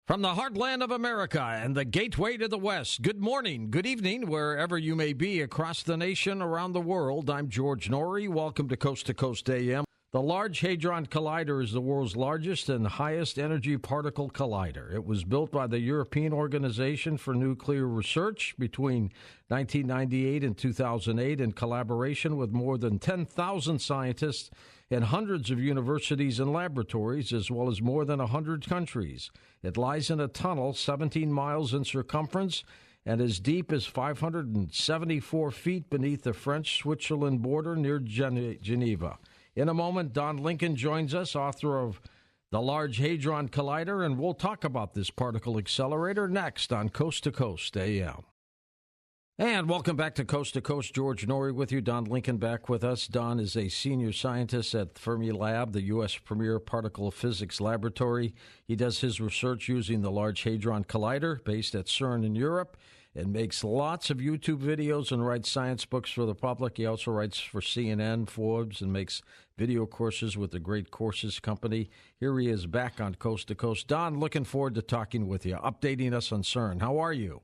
From the heartland of America and the gateway to the West, good morning, good evening, wherever you may be across the nation, around the world. I'm George Norrie. Welcome to Coast to Coast AM. The Large Hadron Collider is the world's largest and highest energy particle collider. It was built by the European Organization for Nuclear Research between 1998 and 2008 in collaboration with more than 10,000 scientists in hundreds of universities and laboratories, as well as more than 100 countries. It lies in a tunnel 17 miles in circumference and as deep as 574 feet beneath the French-Switzerland border near Geneva. In a moment, Don Lincoln joins us, author of The Large Hadron Collider, and we'll talk about this particle accelerator next on Coast to Coast AM. And welcome back to Coast. George Norrie with you. Don Lincoln back with us. Don is a senior scientist at Fermilab, the U.S. premier particle physics laboratory. He does his research using the Large Hadron Collider, based at CERN in Europe, and makes lots of YouTube videos and writes science books for the public. He also writes for CNN, Forbes, and makes video courses with the Great Courses Company. Here he is back on Coast to Coast. Don, looking forward to talking with you, updating us on CERN. How are you?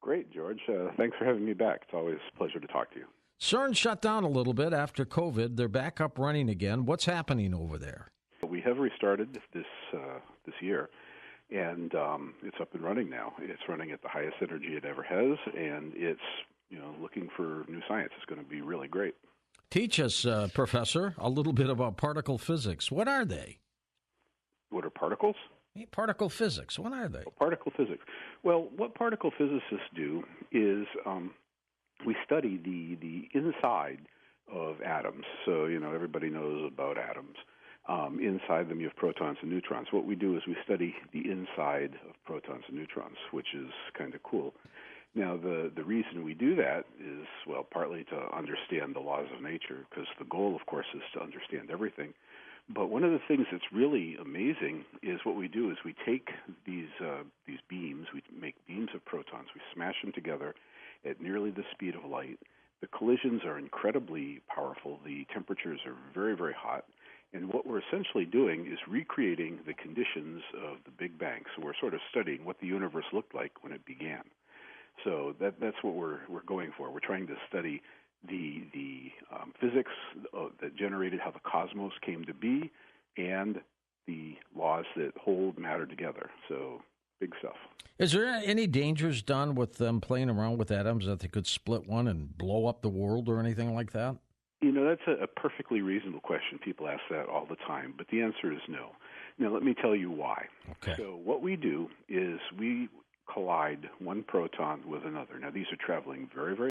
Great, George. Thanks for having me back. It's always a pleasure to talk to you. CERN shut down a little bit after COVID. They're back up running again. What's happening over there? We have restarted this year, and it's up and running now. It's running at the highest energy it ever has, and it's looking for new science. It's going to be really great. Teach us, Professor, a little bit about particle physics. What are they? What are particles? Particle physics. What are they? Particle physics. Well, what particle physicists do is we study the inside of atoms. So, everybody knows about atoms. Inside them you have protons and neutrons. What we do is we study the inside of protons and neutrons, which is kind of cool. Now, the reason we do that is, well, partly to understand the laws of nature, because the goal, of course, is to understand everything. But one of the things that's really amazing is what we do is we take these beams, we make beams of protons, we smash them together at nearly the speed of light. The collisions are incredibly powerful. The temperatures are very, very hot. And what we're essentially doing is recreating the conditions of the Big Bang. So we're sort of studying what the universe looked like when it began. So that's what we're going for. We're trying to study the physics that generated how the cosmos came to be and the laws that hold matter together. So big stuff. Is there any dangers done with them playing around with atoms, that they could split one and blow up the world or anything like that? That's a perfectly reasonable question. People ask that all the time, but the answer is no. Now, let me tell you why. Okay. So what we do is we collide one proton with another. Now, these are traveling very, very